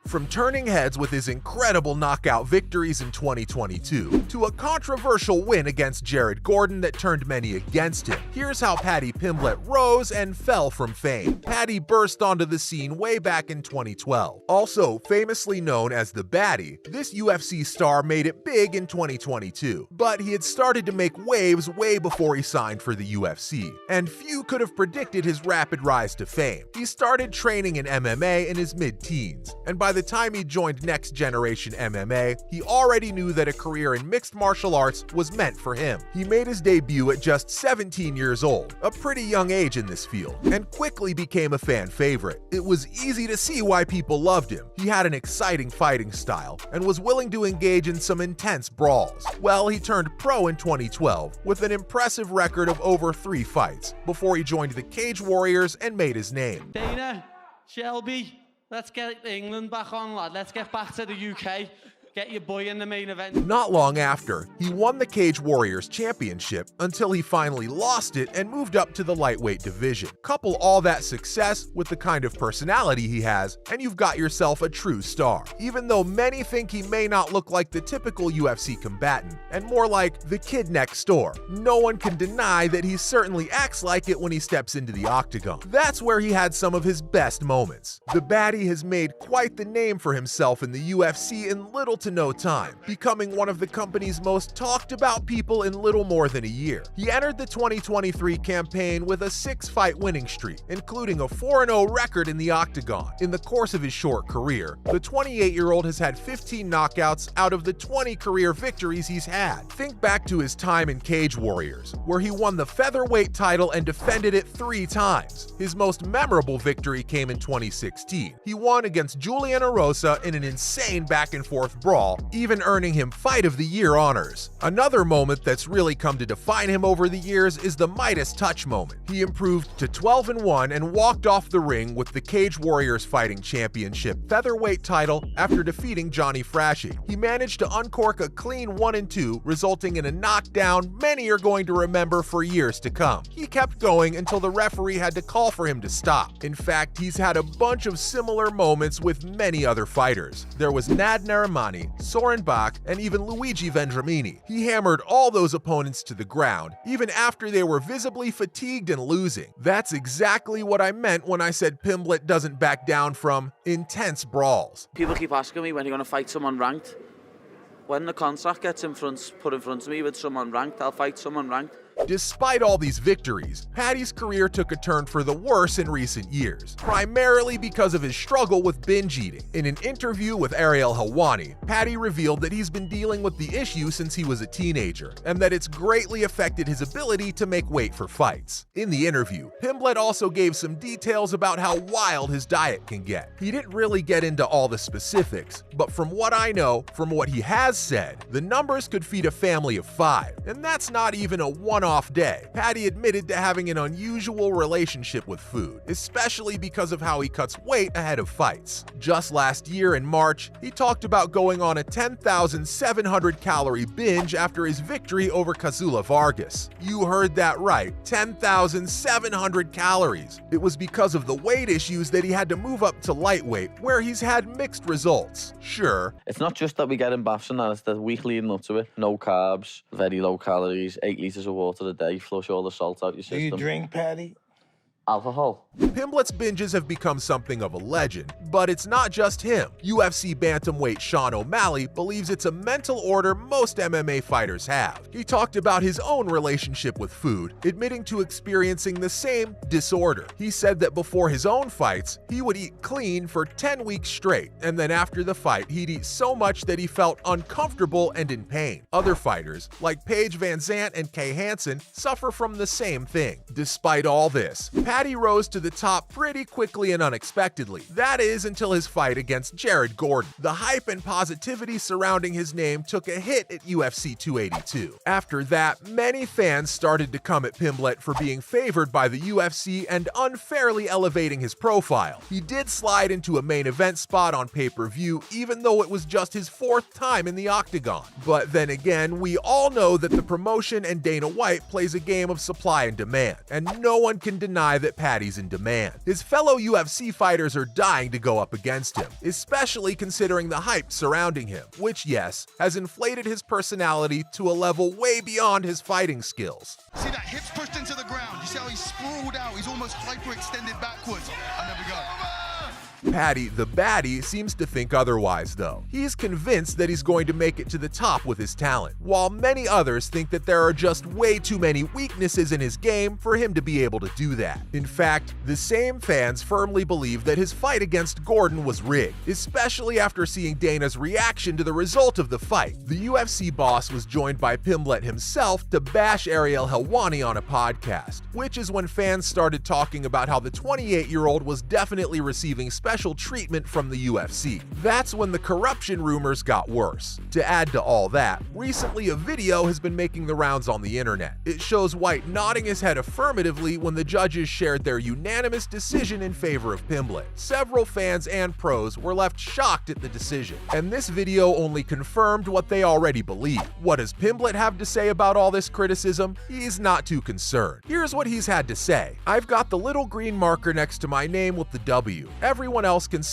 From turning heads with his incredible knockout victories in 2022 to a controversial win against Jared Gordon that turned many against him, here's how Paddy Pimblett rose and fell from fame. Paddy burst onto the scene way back in 2012. Also famously known as the Baddie, this UFC star made it big in 2022, but he had started to make waves way before he signed for the UFC, and few could have predicted his rapid rise to fame. He started training in MMA in his mid-teens, and by the time he joined Next Generation MMA, he already knew that a career in mixed martial arts was meant for him. He made his debut at just 17 years old, a pretty young age in this field, and quickly became a fan favorite. It was easy to see why people loved him. He had an exciting fighting style and was willing to engage in some intense brawls. Well, he turned pro in 2012 with an impressive record of over 3 fights before he joined the Cage Warriors and made his name. Dana, Shelby, let's get England back on, lad. Let's get back to the UK. Get your boy in the main event. Not long after, he won the Cage Warriors championship until he finally lost it and moved up to the lightweight division. Couple all that success with the kind of personality he has, and you've got yourself a true star. Even though many think he may not look like the typical UFC combatant, and more like the kid next door, no one can deny that he certainly acts like it when he steps into the octagon. That's where he had some of his best moments. The Baddie has made quite the name for himself in the UFC in little to no time, becoming one of the company's most talked about people in little more than a year. He entered the 2023 campaign with a 6-fight winning streak, including a 4-0 record in the octagon. In the course of his short career, the 28-year-old has had 15 knockouts out of the 20 career victories he's had. Think back to his time in Cage Warriors, where he won the featherweight title and defended it 3 times. His most memorable victory came in 2016. He won against Julian Erosa in an insane back-and-forth brawl, even earning him Fight of the Year honors. Another moment that's really come to define him over the years is the Midas Touch moment. He improved to 12-1 and walked off the ring with the Cage Warriors Fighting Championship featherweight title after defeating Johnny Frasche. He managed to uncork a clean 1-2, resulting in a knockdown many are going to remember for years to come. He kept going until the referee had to call for him to stop. In fact, he's had a bunch of similar moments with many other fighters. There was Nad Narimani, Soren Bach, and even Luigi Vendramini. He hammered all those opponents to the ground, even after they were visibly fatigued and losing. That's exactly what I meant when I said Pimblett doesn't back down from intense brawls. People keep asking me when you're going to fight someone ranked. When the contract gets put in front of me with someone ranked, I'll fight someone ranked. Despite all these victories, Paddy's career took a turn for the worse in recent years, primarily because of his struggle with binge eating. In an interview with Ariel Helwani, Paddy revealed that he's been dealing with the issue since he was a teenager, and that it's greatly affected his ability to make weight for fights. In the interview, Pimblett also gave some details about how wild his diet can get. He didn't really get into all the specifics, but from what I know, from what he has said, the numbers could feed a family of 5, and that's not even a one-off day. Paddy admitted to having an unusual relationship with food, especially because of how he cuts weight ahead of fights. Just last year in March, he talked about going on a 10,700 calorie binge after his victory over Kazula Vargas. You heard that right, 10,700 calories. It was because of the weight issues that he had to move up to lightweight, where he's had mixed results. Sure, it's not just that we get in baths and that, it's the week leading up to it. No carbs, very low calories, 8 litres of water a day, flush all the salt out your system. Do you drink, Paddy? Alcohol. Pimblett's binges have become something of a legend, but it's not just him. UFC bantamweight Sean O'Malley believes it's a mental order most MMA fighters have. He talked about his own relationship with food, admitting to experiencing the same disorder. He said that before his own fights, he would eat clean for 10 weeks straight, and then after the fight, he'd eat so much that he felt uncomfortable and in pain. Other fighters, like Paige Van Zant and Kay Hansen, suffer from the same thing. Despite all this, Paddy rose to the top pretty quickly and unexpectedly. That is, until his fight against Jared Gordon. The hype and positivity surrounding his name took a hit at UFC 282. After that, many fans started to come at Pimblett for being favored by the UFC and unfairly elevating his profile. He did slide into a main event spot on pay-per-view, even though it was just his 4th time in the octagon. But then again, we all know that the promotion and Dana White plays a game of supply and demand, and no one can deny that that Paddy's in demand. His fellow UFC fighters are dying to go up against him, especially considering the hype surrounding him, which, yes, has inflated his personality to a level way beyond his fighting skills. See that hips pushed into the ground? You see how he's sprawled out? He's almost hyperextended backwards. And there we go. Paddy, the baddie, seems to think otherwise, though. He's convinced that he's going to make it to the top with his talent, while many others think that there are just way too many weaknesses in his game for him to be able to do that. In fact, the same fans firmly believe that his fight against Gordon was rigged, especially after seeing Dana's reaction to the result of the fight. The UFC boss was joined by Pimblett himself to bash Ariel Helwani on a podcast, which is when fans started talking about how the 28-year-old was definitely receiving special treatment from the UFC. That's when the corruption rumors got worse. To add to all that, recently a video has been making the rounds on the internet. It shows White nodding his head affirmatively when the judges shared their unanimous decision in favor of Pimblett. Several fans and pros were left shocked at the decision, and this video only confirmed what they already believed. What does Pimblett have to say about all this criticism? He's not too concerned. Here's what he's had to say. "I've got the little green marker next to my name with the W. Everyone else can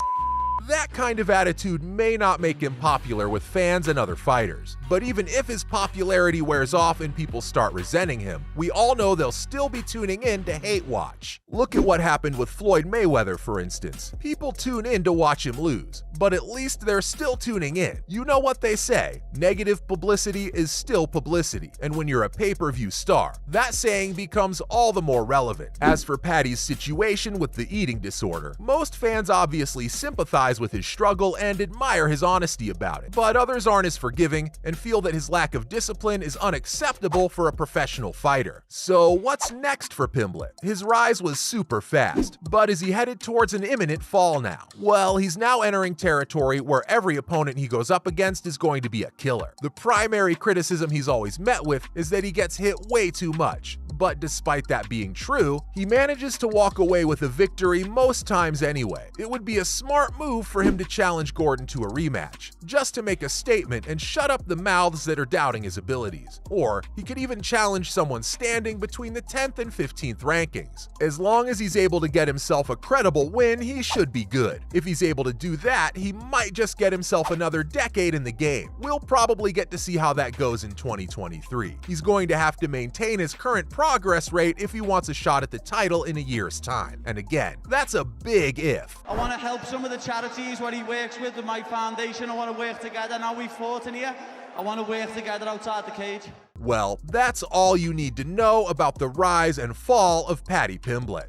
That kind of attitude may not make him popular with fans and other fighters, but even if his popularity wears off and people start resenting him, we all know they'll still be tuning in to hate watch. Look at what happened with Floyd Mayweather, for instance. People tune in to watch him lose, but at least they're still tuning in. You know what they say, negative publicity is still publicity, and when you're a pay-per-view star, that saying becomes all the more relevant. As for Paddy's situation with the eating disorder, most fans obviously sympathize with his struggle and admire his honesty about it, but others aren't as forgiving and feel that his lack of discipline is unacceptable for a professional fighter. So what's next for Pimblett? His rise was super fast, but is he headed towards an imminent fall now? Well, he's now entering territory where every opponent he goes up against is going to be a killer. The primary criticism he's always met with is that he gets hit way too much. But despite that being true, he manages to walk away with a victory most times anyway. It would be a smart move for him to challenge Gordon to a rematch, just to make a statement and shut up the mouths that are doubting his abilities. Or he could even challenge someone standing between the 10th and 15th rankings. As long as he's able to get himself a credible win, he should be good. If he's able to do that, he might just get himself another decade in the game. We'll probably get to see how that goes in 2023. He's going to have to maintain his current progress rate if he wants a shot at the title in a year's time. And again, that's a big if. I want to help some of the charities where he works with my foundation. I want to work together. Now we fought in here, I want to work together outside the cage. Well, that's all you need to know about the rise and fall of Paddy Pimblett.